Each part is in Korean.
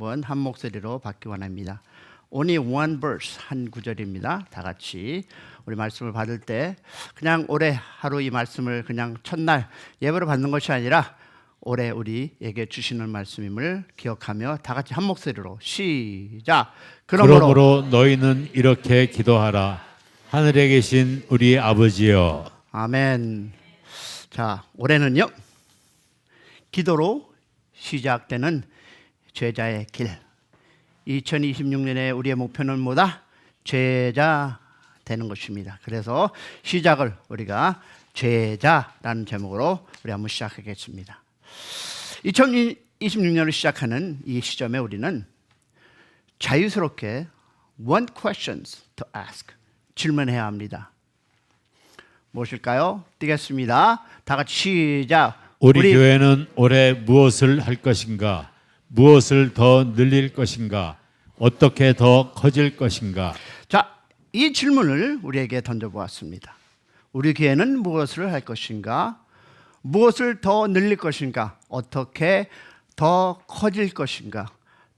한번 한 목소리로 받기 원합니다. Only one verse, 한 구절입니다. 다 같이 우리 말씀을 받을 때 그냥 올해 하루 이 말씀을 그냥 첫날 예배로 받는 것이 아니라 올해 우리에게 주시는 말씀임을 기억하며 다 같이 한 목소리로 시작. 그러므로 너희는 이렇게 기도하라. 하늘에 계신 우리 아버지여. 아멘. 자, 올해는요 기도로 시작되는 제자의 길. 2026년에 우리의 목표는 뭐다? 제자 되는 것입니다. 그래서 시작을 우리가 제자라는 제목으로 우리 한번 시작하겠습니다. 2026년을 시작하는 이 시점에 우리는 자유스럽게 one questions to ask, 질문해야 합니다. 무엇일까요? 뛰겠습니다. 다 같이 시작. 우리 교회는 올해 무엇을 할 것인가? 무엇을 더 늘릴 것인가? 어떻게 더 커질 것인가? 자, 이 질문을 우리에게 던져보았습니다. 우리 교회는 무엇을 할 것인가? 무엇을 더 늘릴 것인가? 어떻게 더 커질 것인가?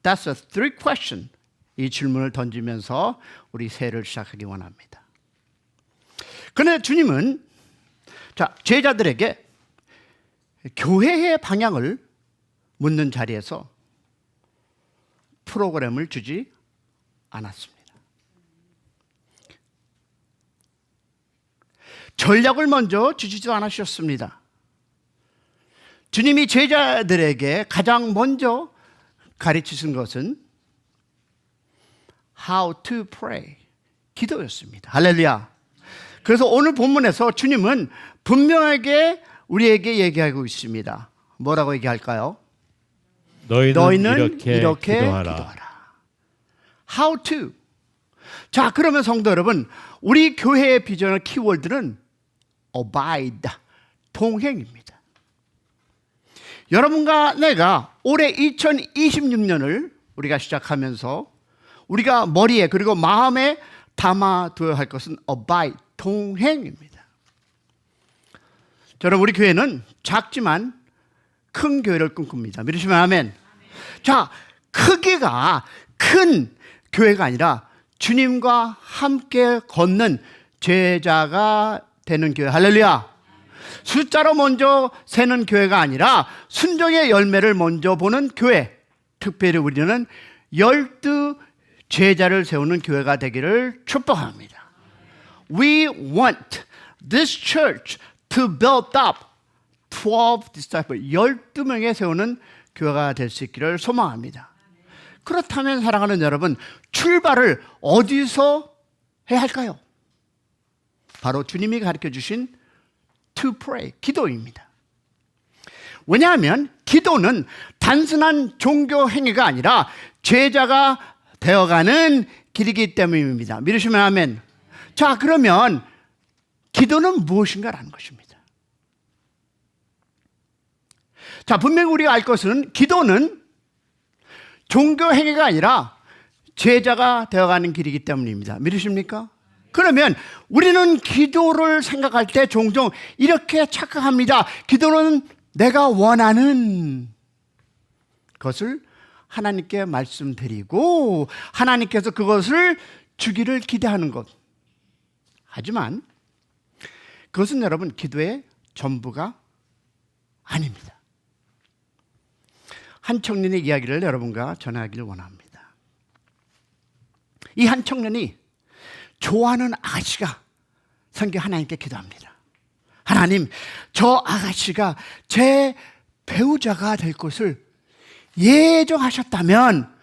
That's a three question. 이 질문을 던지면서 우리 새해를 시작하기 원합니다. 그런데 주님은 자, 제자들에게 교회의 방향을 묻는 자리에서 프로그램을 주지 않았습니다. 전략을 먼저 주지도 않으셨습니다. 주님이 제자들에게 가장 먼저 가르치신 것은 How to pray, 기도였습니다. 할렐루야. 그래서 오늘 본문에서 주님은 분명하게 우리에게 얘기하고 있습니다. 뭐라고 얘기할까요? 너희는 이렇게 기도하라. How to. 자, 그러면 성도 여러분, 우리 교회의 비전의 키워드는 abide, 동행입니다. 여러분과 내가 올해 2026년을 우리가 시작하면서 우리가 머리에 그리고 마음에 담아두어야 할 것은 abide, 동행입니다. 저는 우리 교회는 작지만 큰 교회를 꿈꿉니다. 믿으시면 아멘. 자, 크기가 큰 교회가 아니라 주님과 함께 걷는 제자가 되는 교회. 할렐루야. 숫자로 먼저 세는 교회가 아니라 순종의 열매를 먼저 보는 교회. 특별히 우리는 12 제자를 세우는 교회가 되기를 축복합니다. We want this church to build up 12 disciples, 12명에 세우는 교회가 될 수 있기를 소망합니다. 그렇다면 사랑하는 여러분, 출발을 어디서 해야 할까요? 바로 주님이 가르쳐 주신 to pray, 기도입니다. 왜냐하면 기도는 단순한 종교 행위가 아니라 제자가 되어가는 길이기 때문입니다. 믿으시면 아멘. 자, 그러면 기도는 무엇인가라는 것입니다. 자, 분명히 우리가 알 것은 기도는 종교 행위가 아니라 제자가 되어가는 길이기 때문입니다. 믿으십니까? 그러면 우리는 기도를 생각할 때 종종 이렇게 착각합니다. 기도는 내가 원하는 것을 하나님께 말씀드리고 하나님께서 그것을 주기를 기대하는 것. 하지만 그것은 여러분 기도의 전부가 아닙니다. 한 청년의 이야기를 여러분과 전하기를 원합니다. 이 한 청년이 좋아하는 아가씨가 성경 하나님께 기도합니다. 하나님, 저 아가씨가 제 배우자가 될 것을 예정하셨다면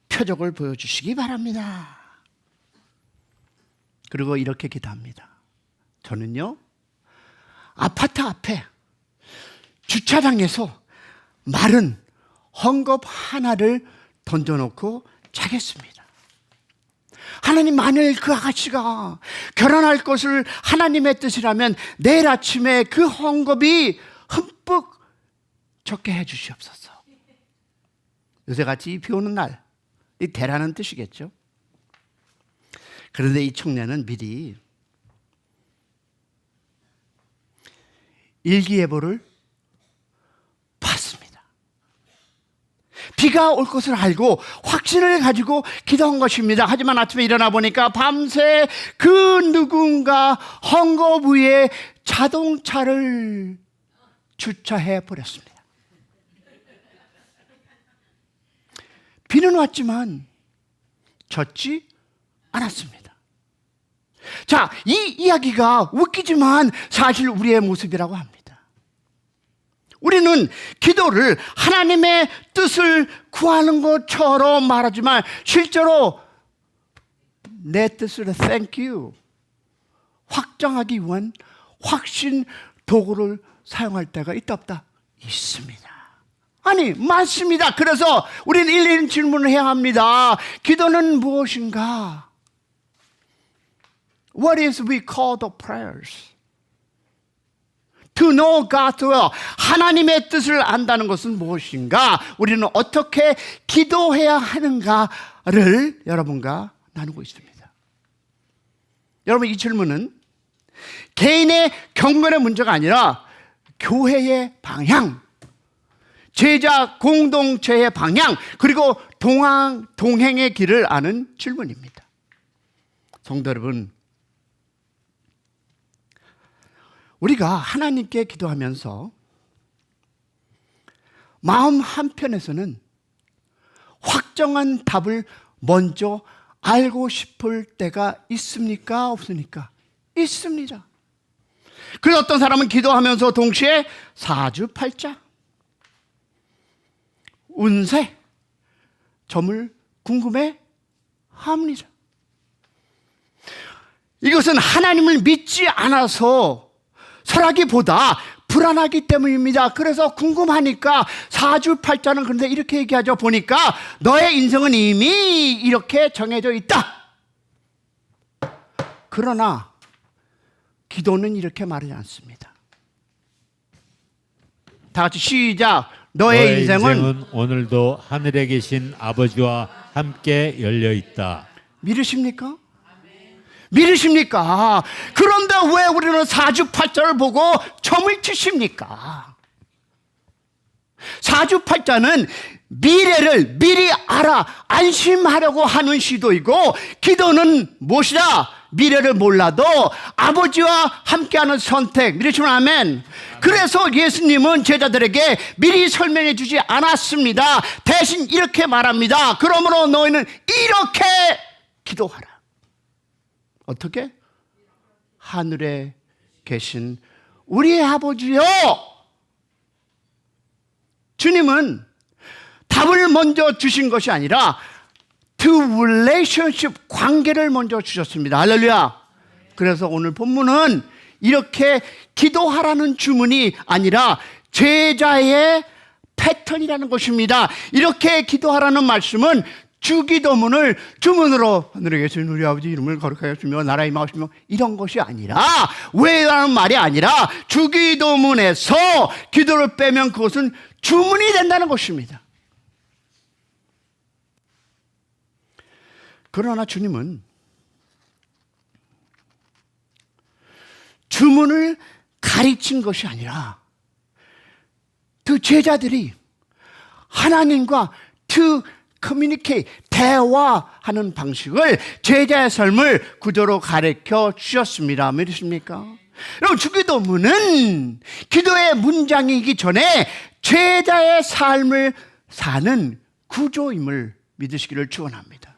표적을 보여주시기 바랍니다. 그리고 이렇게 기도합니다. 저는요, 아파트 앞에 주차장에서 마른 헝겊 하나를 던져놓고 자겠습니다. 하나님, 만일 그 아가씨가 결혼할 것을 하나님의 뜻이라면 내일 아침에 그 헝겊이 흠뻑 젖게 해주시옵소서. 요새같이 비 오는 날, 이 대라는 뜻이겠죠. 그런데 이 청년은 미리 일기예보를 봤습니다. 비 비가 올 것을 알고 확신을 가지고 기도한 것입니다. 하지만 아침에 일어나 보니까 밤새 그 누군가 헝겊 위에 자동차를 주차해 버렸습니다. 비는 왔지만 젖지 않았습니다. 자, 이 이야기가 웃기지만 사실 우리의 모습이라고 합니다. 우리는 기도를 하나님의 뜻을 구하는 것처럼 말하지만 실제로 내 뜻을 thank you 확정하기 위한 확신 도구를 사용할 때가 있다 없다? 있습니다. 아니, 많습니다. 그래서 우리는 일일이 질문을 해야 합니다. 기도는 무엇인가? What is we call the prayers? To know God's will. 하나님의 뜻을 안다는 것은 무엇인가? 우리는 어떻게 기도해야 하는가를 여러분과 나누고 있습니다. 여러분, 이 질문은 개인의 경건의 문제가 아니라 교회의 방향, 제자 공동체의 방향, 그리고 동행의 길을 아는 질문입니다. 성도 여러분, 우리가 하나님께 기도하면서 마음 한편에서는 확정한 답을 먼저 알고 싶을 때가 있습니까? 없습니까? 있습니다. 그래서 어떤 사람은 기도하면서 동시에 사주팔자, 운세, 점을 궁금해 합니다. 이것은 하나님을 믿지 않아서 설하기보다 불안하기 때문입니다. 그래서 궁금하니까 사주팔자는 그런데 이렇게 얘기하죠. 보니까 너의 인생은 이미 이렇게 정해져 있다. 그러나 기도는 이렇게 말하지 않습니다. 다 같이 시작. 너의 인생은 오늘도 하늘에 계신 아버지와 함께 열려 있다. 믿으십니까? 믿으십니까? 그런데 왜 우리는 사주팔자를 보고 점을 치십니까? 사주팔자는 미래를 미리 알아 안심하려고 하는 시도이고, 기도는 무엇이다? 미래를 몰라도 아버지와 함께하는 선택. 믿으시면 아멘. 그래서 예수님은 제자들에게 미리 설명해 주지 않았습니다. 대신 이렇게 말합니다. 그러므로 너희는 이렇게 기도하라. 어떻게? 하늘에 계신 우리의 아버지요. 주님은 답을 먼저 주신 것이 아니라 to relationship, 관계를 먼저 주셨습니다. 할렐루야. 그래서 오늘 본문은 이렇게 기도하라는 주문이 아니라 제자의 패턴이라는 것입니다. 이렇게 기도하라는 말씀은 주기도문을 주문으로 하늘에 계신 우리 아버지 이름을 거룩하게 하시며 나라에 임하시며 이런 것이 아니라, 왜라는 말이 아니라 주기도문에서 기도를 빼면 그것은 주문이 된다는 것입니다. 그러나 주님은 주문을 가르친 것이 아니라 그 제자들이 하나님과 communicate, 대화하는 방식을 제자의 삶을 구조로 가르쳐 주셨습니다. 믿으십니까? 여러분, 주기도문은 기도의 문장이기 전에 제자의 삶을 사는 구조임을 믿으시기를 축원합니다.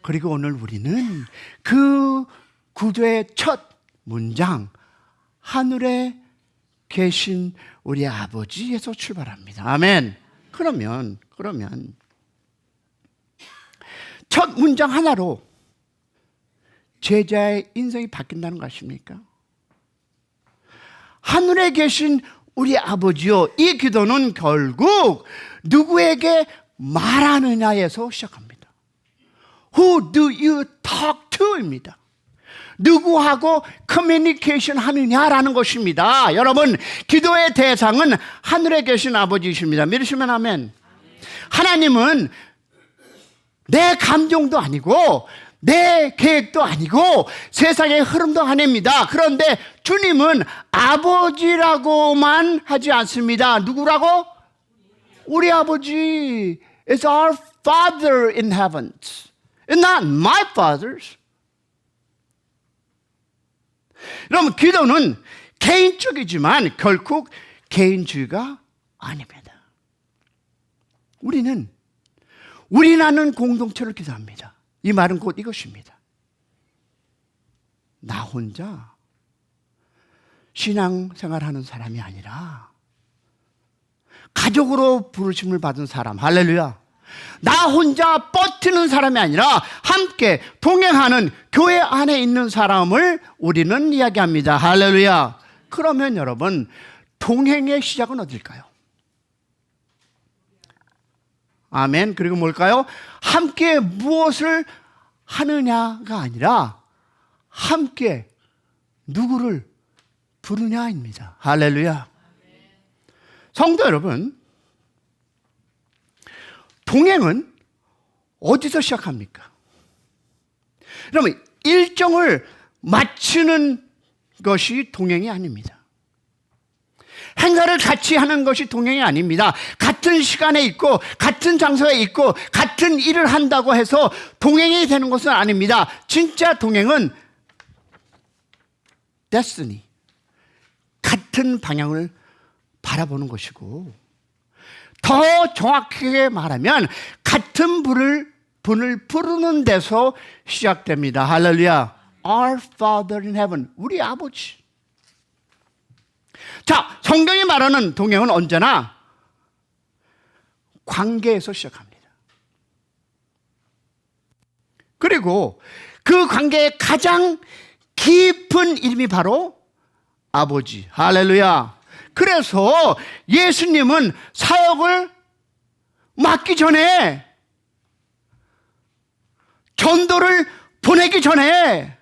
그리고 오늘 우리는 그 구조의 첫 문장, 하늘에 계신 우리 아버지에서 출발합니다. 아멘. 그러면 첫 문장 하나로 제자의 인생이 바뀐다는 거 아십니까? 하늘에 계신 우리 아버지요. 이 기도는 결국 누구에게 말하느냐에서 시작합니다. Who do you talk to? 입니다. 누구하고 커뮤니케이션 하느냐라는 것입니다. 여러분, 기도의 대상은 하늘에 계신 아버지이십니다. 믿으시면 아멘. 하나님은 내 감정도 아니고 내 계획도 아니고 세상의 흐름도 아닙니다. 그런데 주님은 아버지라고만 하지 않습니다. 누구라고? 우리 아버지. It's our Father in heaven. It's not my father's. 여러분, 기도는 개인적이지만 결국 개인주의가 아닙니다. 우리는 우리라는 공동체를 기도합니다. 이 말은 곧 이것입니다. 나 혼자 신앙생활하는 사람이 아니라 가족으로 부르심을 받은 사람, 할렐루야. 나 혼자 버티는 사람이 아니라 함께 동행하는 교회 안에 있는 사람을 우리는 이야기합니다. 할렐루야. 그러면 여러분, 동행의 시작은 어딜까요? 아멘. 그리고 뭘까요? 함께 무엇을 하느냐가 아니라 함께 누구를 부르냐입니다. 할렐루야. 성도 여러분, 동행은 어디서 시작합니까? 여러분, 일정을 맞추는 것이 동행이 아닙니다. 행사를 같이 하는 것이 동행이 아닙니다. 같은 시간에 있고 같은 장소에 있고 같은 일을 한다고 해서 동행이 되는 것은 아닙니다. 진짜 동행은 destiny, 같은 방향을 바라보는 것이고, 더 정확하게 말하면 같은 분을 부르는 데서 시작됩니다. 할렐루야. Our Father in heaven, 우리 아버지. 자, 성경이 말하는 동행은 언제나 관계에서 시작합니다. 그리고 그 관계의 가장 깊은 이름이 바로 아버지. 할렐루야. 그래서 예수님은 사역을 맡기 전에, 전도를 보내기 전에,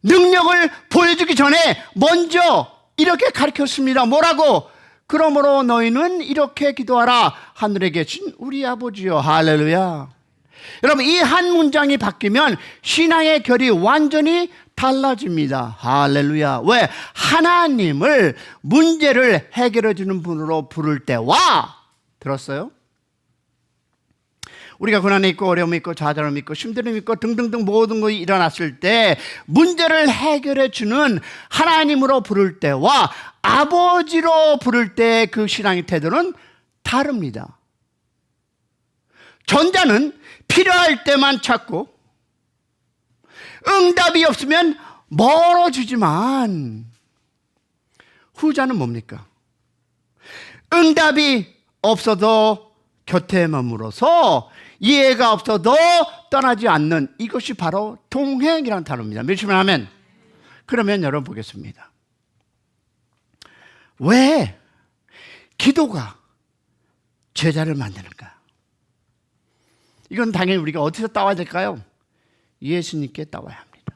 능력을 보여주기 전에 먼저 이렇게 가르쳤습니다. 뭐라고? 그러므로 너희는 이렇게 기도하라. 하늘에 계신 우리 아버지요. 할렐루야. 여러분, 이 한 문장이 바뀌면 신앙의 결이 완전히 달라집니다. 할렐루야. 왜? 하나님을 문제를 해결해 주는 분으로 부를 때와, 들었어요? 우리가 고난이 있고 어려움이 있고 좌절함이 있고 힘듦이 있고 등등등 모든 것이 일어났을 때 문제를 해결해 주는 하나님으로 부를 때와 아버지로 부를 때 그 신앙의 태도는 다릅니다. 전자는 필요할 때만 찾고 응답이 없으면 멀어지지만, 후자는 뭡니까? 응답이 없어도 곁에 머물어서 이해가 없어도 떠나지 않는, 이것이 바로 동행이라는 단어입니다. 믿으시면 아멘. 그러면 여러분 보겠습니다. 왜 기도가 제자를 만드는가? 이건 당연히 우리가 어디서 따와야 될까요? 예수님께 따와야 합니다.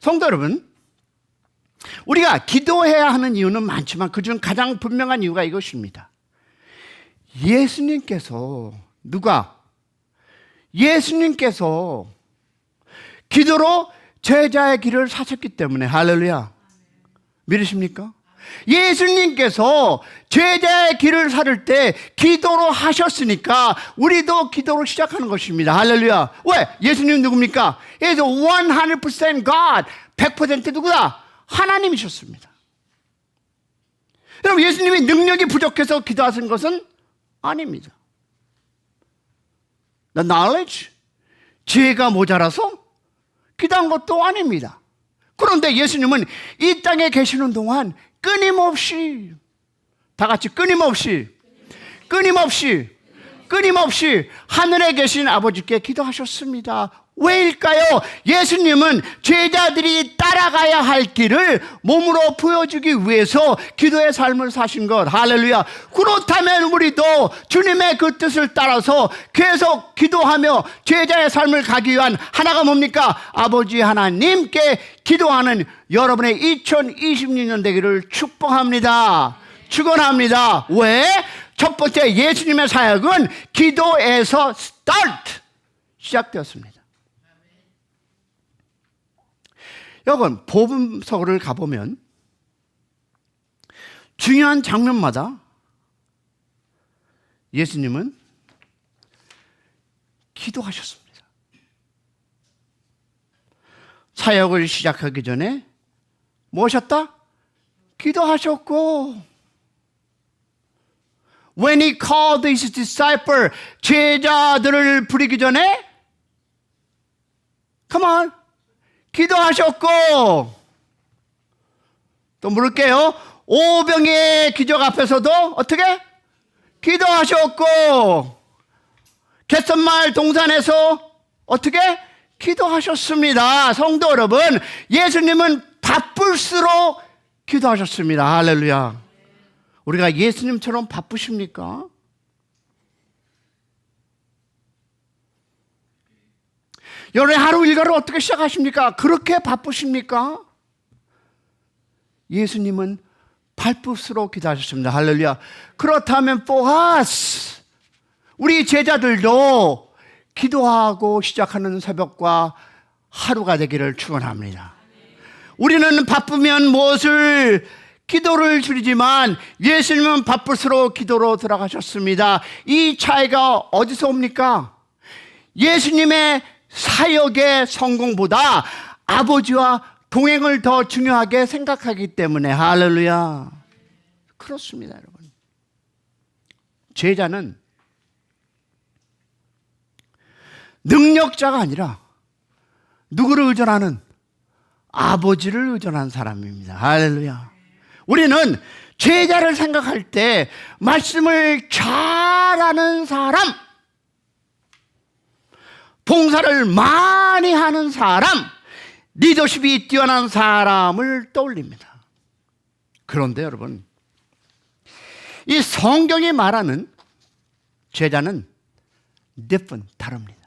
성도 여러분, 우리가 기도해야 하는 이유는 많지만 그중 가장 분명한 이유가 이것입니다. 예수님께서, 누가? 예수님께서 기도로 제자의 길을 사셨기 때문에. 할렐루야. 믿으십니까? 예수님께서 제자의 길을 살을 때 기도로 하셨으니까 우리도 기도로 시작하는 것입니다. 할렐루야. 왜? 예수님은 누굽니까? He is 100% God. 100% 누구다? 하나님이셨습니다. 여러분, 예수님이 능력이 부족해서 기도하신 것은 아닙니다. The knowledge, 지혜가 모자라서 기도한 것도 아닙니다. 그런데 예수님은 이 땅에 계시는 동안 끊임없이, 다 같이 끊임없이 하늘에 계신 아버지께 기도하셨습니다. 왜일까요? 예수님은 제자들이 따라가야 할 길을 몸으로 보여주기 위해서 기도의 삶을 사신 것. 할렐루야. 그렇다면 우리도 주님의 그 뜻을 따라서 계속 기도하며 제자의 삶을 가기 위한 하나가 뭡니까? 아버지 하나님께 기도하는 여러분의 2026년 되기를 축복합니다. 축원합니다. 왜? 첫 번째, 예수님의 사역은 기도에서 시작되었습니다. 여러분, 복음서를 가보면 중요한 장면마다 예수님은 기도하셨습니다. 사역을 시작하기 전에 뭐 하셨다? 기도하셨고, When he called his disciple, 제자들을 부리기 전에 Come on, 기도하셨고, 또 물을게요. 오병이의 기적 앞에서도 어떻게? 기도하셨고, 겟셋마을 동산에서 어떻게? 기도하셨습니다. 성도 여러분, 예수님은 바쁠수록 기도하셨습니다. 할렐루야. 우리가 예수님처럼 바쁘십니까? 여러분의 하루 일과를 어떻게 시작하십니까? 그렇게 바쁘십니까? 예수님은 바쁠수록 기도하셨습니다. 할렐루야. 그렇다면 for us, 우리 제자들도 기도하고 시작하는 새벽과 하루가 되기를 축원합니다. 우리는 바쁘면 무엇을 기도를 줄이지만 예수님은 바쁠수록 기도로 들어가셨습니다. 이 차이가 어디서 옵니까? 예수님의 사역의 성공보다 아버지와 동행을 더 중요하게 생각하기 때문에. 할렐루야. 그렇습니다, 여러분. 제자는 능력자가 아니라 누구를 의존하는? 아버지를 의존한 사람입니다. 할렐루야. 우리는 제자를 생각할 때 말씀을 잘하는 사람, 봉사를 많이 하는 사람, 리더십이 뛰어난 사람을 떠올립니다. 그런데 여러분, 이 성경이 말하는 제자는 different, 다릅니다.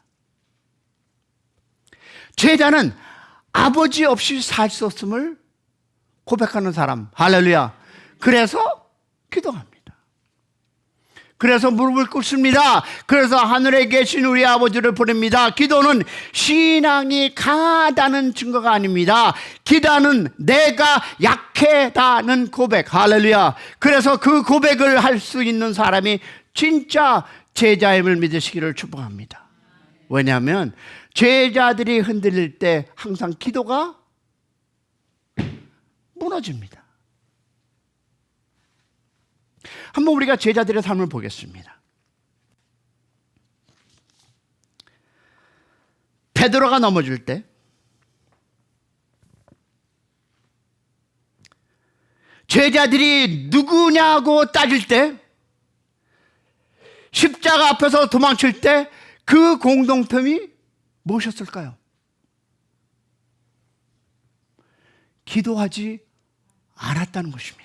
제자는 아버지 없이 살 수 없음을 고백하는 사람. 할렐루야. 그래서 기도합니다. 그래서 무릎을 꿇습니다. 그래서 하늘에 계신 우리 아버지를 부릅니다. 기도는 신앙이 강하다는 증거가 아닙니다. 기도는 내가 약하다는 고백. 할렐루야. 그래서 그 고백을 할 수 있는 사람이 진짜 제자임을 믿으시기를 축복합니다. 왜냐하면 제자들이 흔들릴 때 항상 기도가 무너집니다. 한번 우리가 제자들의 삶을 보겠습니다. 베드로가 넘어질 때 제자들이 누구냐고 따질 때 십자가 앞에서 도망칠 때 그 공동점이 무엇이었을까요? 기도하지 않았다는 것입니다.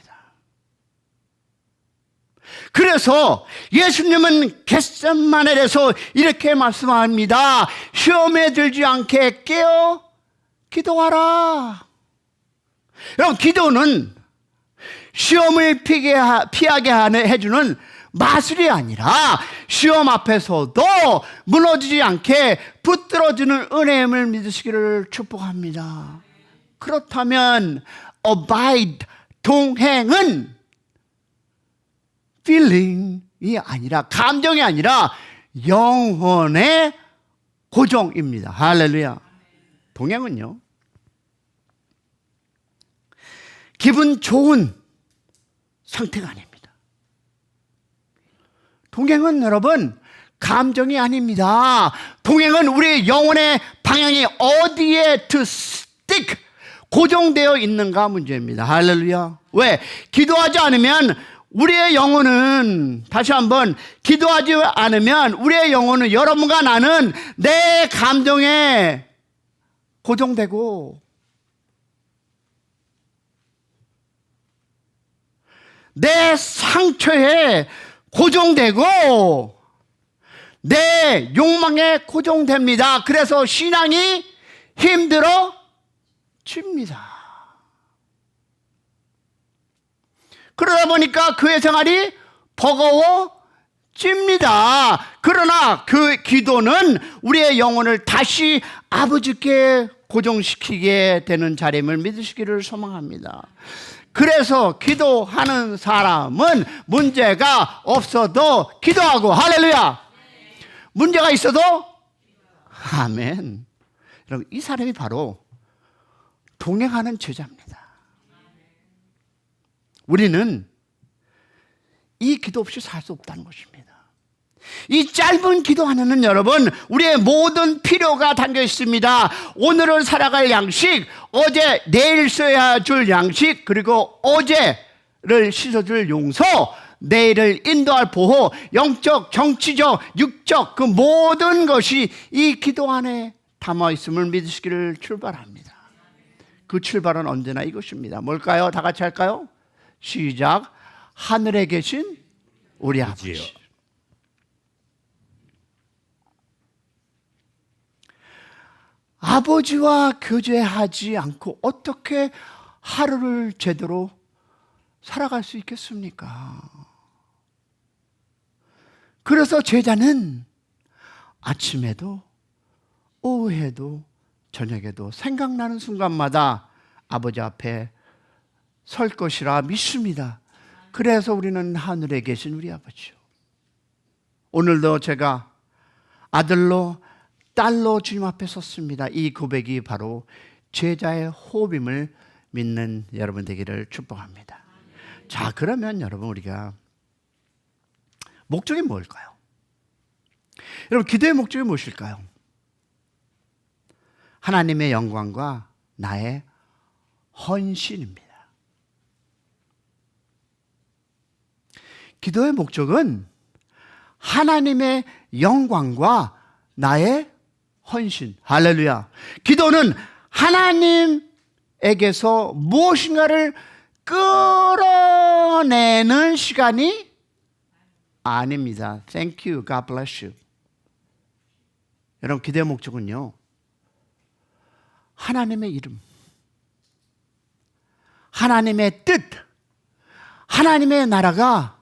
그래서 예수님은 겟세마네에서 이렇게 말씀합니다. 시험에 들지 않게 깨어 기도하라. 여러분, 기도는 시험을 피하게 해주는 마술이 아니라 시험 앞에서도 무너지지 않게 붙들어주는 은혜임을 믿으시기를 축복합니다. 그렇다면 abide, 동행은 feeling이 아니라, 감정이 아니라 영혼의 고정입니다. 할렐루야. 동행은요, 기분 좋은 상태가 아닙니다. 동행은 여러분 감정이 아닙니다. 동행은 우리의 영혼의 방향이 어디에 to stick, 고정되어 있는가 문제입니다. 할렐루야. 왜? 기도하지 않으면 우리의 영혼은, 다시 한번, 기도하지 않으면 우리의 영혼은, 여러분과 나는 내 감정에 고정되고 내 상처에 고정되고 내 욕망에 고정됩니다. 그래서 신앙이 힘들어집니다. 그러다 보니까 그의 생활이 버거워집니다. 그러나 그 기도는 우리의 영혼을 다시 아버지께 고정시키게 되는 자리임을 믿으시기를 소망합니다. 그래서 기도하는 사람은 문제가 없어도 기도하고, 할렐루야. 문제가 있어도 아멘. 여러분, 이 사람이 바로 동행하는 제자입니다. 우리는 이 기도 없이 살 수 없다는 것입니다. 이 짧은 기도 안에는 여러분, 우리의 모든 필요가 담겨 있습니다. 오늘을 살아갈 양식, 어제 내일 써야 줄 양식, 그리고 어제를 씻어줄 용서, 내일을 인도할 보호, 영적, 정치적, 육적 그 모든 것이 이 기도 안에 담아 있음을 믿으시기를 출발합니다. 그 출발은 언제나 이것입니다. 뭘까요? 다 같이 할까요? 시작. 하늘에 계신 우리 아버지. 아버지와 교제하지 않고 어떻게 하루를 제대로 살아갈 수 있겠습니까? 그래서 제자는 아침에도 오후에도 저녁에도 생각나는 순간마다 아버지 앞에 설 것이라 믿습니다. 그래서 우리는 하늘에 계신 우리 아버지요. 오늘도 제가 아들로 딸로 주님 앞에 섰습니다. 이 고백이 바로 제자의 호흡임을 믿는 여러분 되기를 축복합니다. 자, 그러면 여러분, 우리가 목적이 뭘까요? 여러분, 기도의 목적이 무엇일까요? 하나님의 영광과 나의 헌신입니다. 기도의 목적은 하나님의 영광과 나의 헌신. 할렐루야. 기도는 하나님에게서 무엇인가를 끌어내는 시간이 아닙니다. Thank you. God bless you. 여러분, 기도의 목적은요, 하나님의 이름, 하나님의 뜻, 하나님의 나라가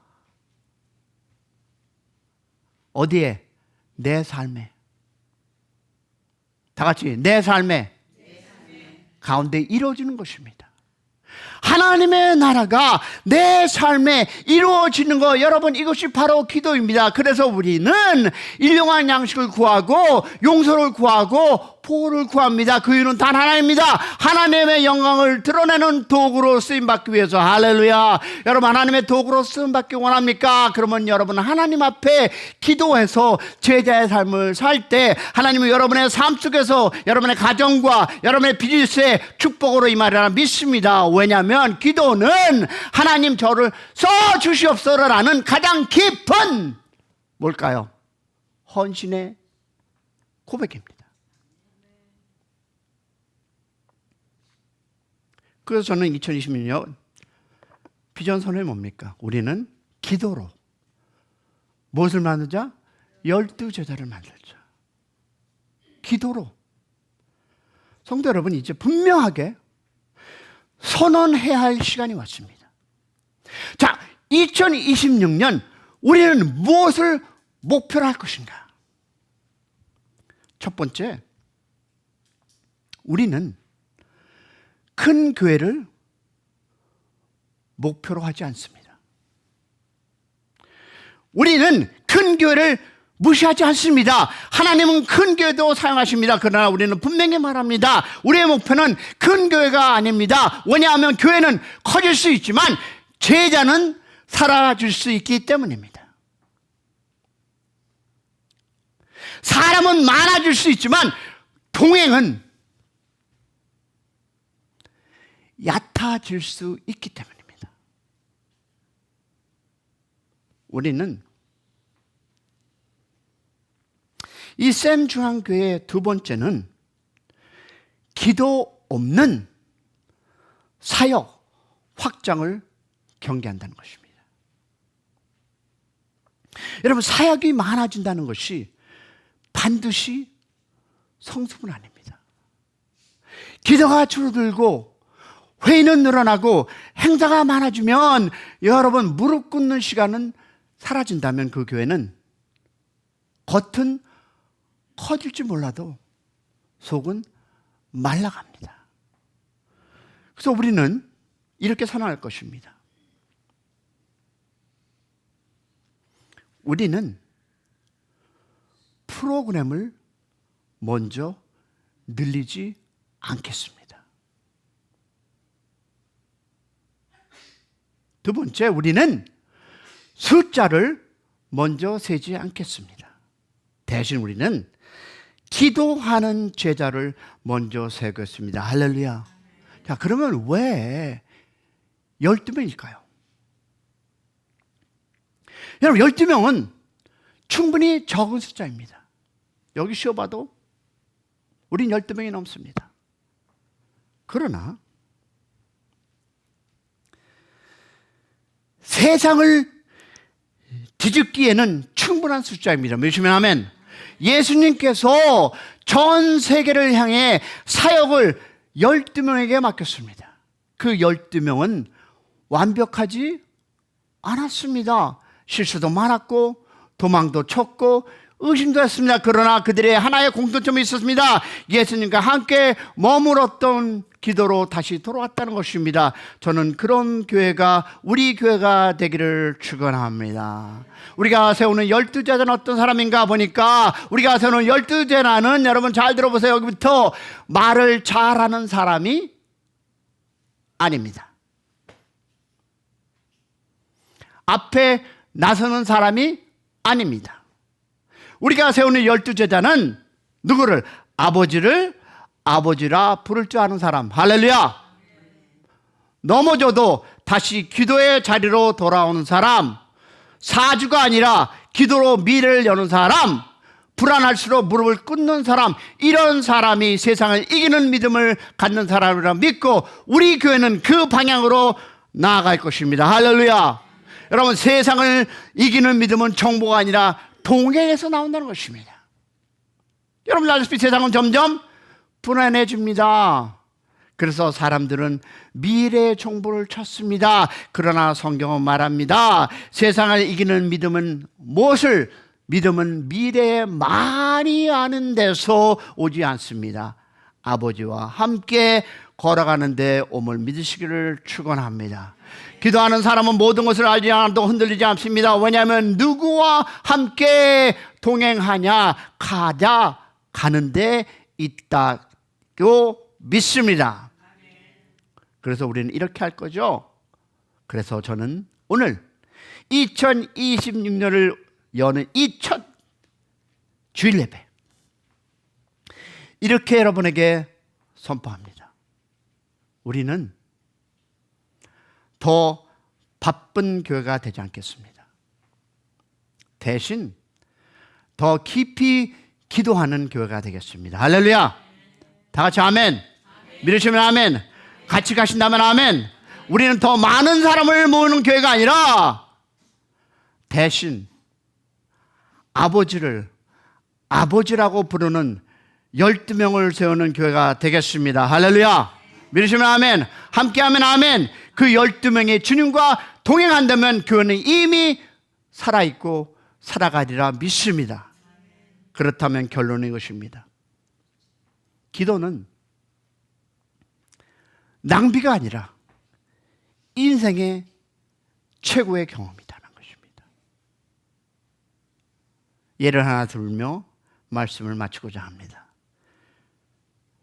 어디에? 내 삶에. 다 같이 내 삶에 가운데 이루어지는 것입니다. 하나님의 나라가 내 삶에 이루어지는 거, 여러분, 이것이 바로 기도입니다. 그래서 우리는 일용할 양식을 구하고 용서를 구하고 보호를 구합니다. 그 이유는 단 하나입니다. 하나님의 영광을 드러내는 도구로 쓰임받기 위해서. 할렐루야. 여러분, 하나님의 도구로 쓰임받기 원합니까? 그러면 여러분, 하나님 앞에 기도해서 제자의 삶을 살 때 하나님은 여러분의 삶 속에서 여러분의 가정과 여러분의 비즈니스에 축복으로 임하리라 믿습니다. 왜냐하면 기도는 하나님 저를 써주시옵소서라는 가장 깊은 뭘까요? 헌신의 고백입니다. 그래서 저는 2026년 비전 선언이 뭡니까? 우리는 기도로 무엇을 만들자? 12제자를 만들자. 기도로. 성도 여러분, 이제 분명하게 선언해야 할 시간이 왔습니다. 자, 2026년 우리는 무엇을 목표로 할 것인가? 첫 번째, 우리는 큰 교회를 목표로 하지 않습니다. 우리는 큰 교회를 무시하지 않습니다. 하나님은 큰 교회도 사용하십니다. 그러나 우리는 분명히 말합니다. 우리의 목표는 큰 교회가 아닙니다. 왜냐하면 교회는 커질 수 있지만 제자는 사라질 수 있기 때문입니다. 사람은 많아질 수 있지만 동행은 얕아질 수 있기 때문입니다. 우리는 이 샘 중앙교회의 두 번째는 기도 없는 사역 확장을 경계한다는 것입니다. 여러분, 사역이 많아진다는 것이 반드시 성숙은 아닙니다. 기도가 줄어들고 회의는 늘어나고 행사가 많아지면 여러분 무릎 꿇는 시간은 사라진다면 그 교회는 겉은 커질지 몰라도 속은 말라갑니다. 그래서 우리는 이렇게 선언할 것입니다. 우리는 프로그램을 먼저 늘리지 않겠습니다. 두 번째, 우리는 숫자를 먼저 세지 않겠습니다. 대신 우리는 기도하는 제자를 먼저 세겠습니다. 할렐루야. 자, 그러면 왜 12명일까요? 여러분, 12명은 충분히 적은 숫자입니다. 여기 쉬어봐도 우린 12명이 넘습니다. 그러나 세상을 뒤집기에는 충분한 숫자입니다. 믿으시면 아멘. 예수님께서 전 세계를 향해 사역을 12명에게 맡겼습니다. 그 12명은 완벽하지 않았습니다. 실수도 많았고 도망도 쳤고 의심도 했습니다. 그러나 그들의 하나의 공통점이 있었습니다. 예수님과 함께 머물었던 기도로 다시 돌아왔다는 것입니다. 저는 그런 교회가 우리 교회가 되기를 축원합니다. 우리가 세우는 12제자는 어떤 사람인가 보니까 우리가 세우는 12제자는 여러분 잘 들어보세요. 여기부터 말을 잘하는 사람이 아닙니다. 앞에 나서는 사람이 아닙니다. 우리가 세우는 12제자는 누구를? 아버지를 아버지라 부를 줄 아는 사람. 할렐루야. 넘어져도 다시 기도의 자리로 돌아오는 사람, 사주가 아니라 기도로 미래를 여는 사람, 불안할수록 무릎을 꿇는 사람, 이런 사람이 세상을 이기는 믿음을 갖는 사람이라 믿고 우리 교회는 그 방향으로 나아갈 것입니다. 할렐루야. 여러분, 세상을 이기는 믿음은 정보가 아니라 동행에서 나온다는 것입니다. 여러분 알다시피 세상은 점점 불안해집니다. 그래서 사람들은 미래의 정보를 찾습니다. 그러나 성경은 말합니다. 세상을 이기는 믿음은 무엇을? 믿음은 미래에 많이 아는 데서 오지 않습니다. 아버지와 함께 걸어가는데 옴을 믿으시기를 축원합니다. 기도하는 사람은 모든 것을 알지 않아도 흔들리지 않습니다. 왜냐하면 누구와 함께 동행하냐? 가는데 있다고 믿습니다. 그래서 우리는 이렇게 할 거죠. 그래서 저는 오늘 2026년을 여는 이 첫 주일 예배 이렇게 여러분에게 선포합니다. 우리는 더 바쁜 교회가 되지 않겠습니다. 대신 더 깊이 기도하는 교회가 되겠습니다. 할렐루야. 다 같이 아멘. 믿으시면 아멘. 같이 가신다면 아멘. 우리는 더 많은 사람을 모으는 교회가 아니라 대신 아버지를 아버지라고 부르는 12명을 세우는 교회가 되겠습니다. 할렐루야. 믿으시면 아멘. 함께하면 아멘. 그 12명의 주님과 동행한다면 교회는 이미 살아있고 살아가리라 믿습니다. 그렇다면 결론은 이것입니다. 기도는 낭비가 아니라 인생의 최고의 경험이라는 것입니다. 예를 하나 들며 말씀을 마치고자 합니다.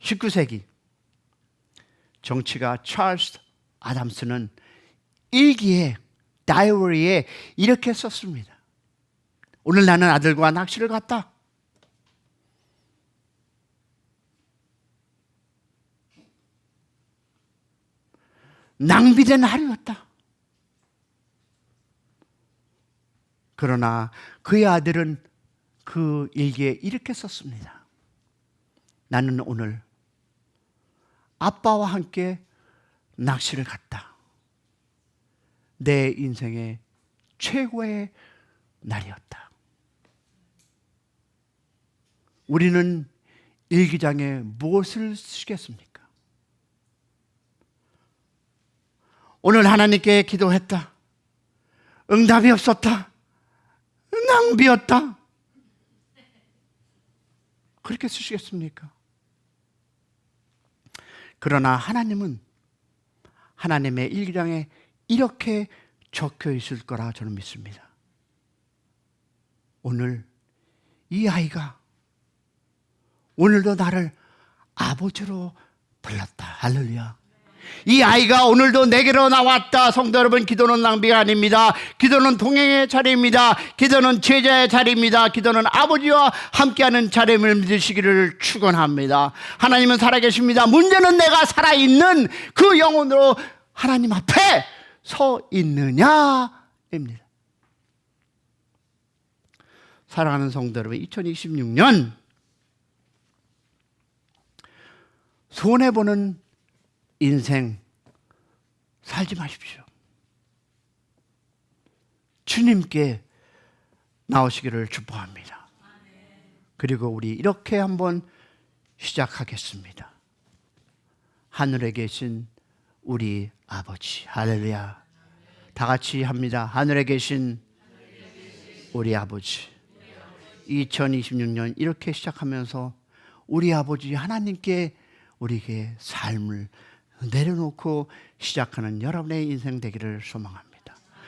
19세기 정치가 찰스 아담스는 일기에 다이어리에 이렇게 썼습니다. 오늘 나는 아들과 낚시를 갔다. 낭비된 하루였다. 그러나 그의 아들은 그 일기에 이렇게 썼습니다. 나는 오늘 아빠와 함께 낚시를 갔다. 내 인생의 최고의 날이었다. 우리는 일기장에 무엇을 쓰겠습니까? 오늘 하나님께 기도했다. 응답이 없었다. 낭비였다. 그렇게 쓰시겠습니까? 그러나 하나님은 하나님의 일기장에 이렇게 적혀 있을 거라 저는 믿습니다. 오늘 이 아이가 오늘도 나를 아버지로 불렀다. 할렐루야. 이 아이가 오늘도 내게로 나왔다. 성도 여러분, 기도는 낭비가 아닙니다. 기도는 동행의 자리입니다. 기도는 제자의 자리입니다. 기도는 아버지와 함께하는 자리임을 믿으시기를 축원합니다. 하나님은 살아계십니다. 문제는 내가 살아있는 그 영혼으로 하나님 앞에 서 있느냐입니다. 사랑하는 성도 여러분, 2026년 손해보는 인생 살지 마십시오. 주님께 나오시기를 축복합니다. 그리고 우리 이렇게 한번 시작하겠습니다. 하늘에 계신 우리 아버지. 할렐루야. 다 같이 합니다. 하늘에 계신 우리 아버지. 2026년 이렇게 시작하면서 우리 아버지 하나님께 우리에게 삶을 내려놓고 시작하는 여러분의 인생 되기를 소망합니다.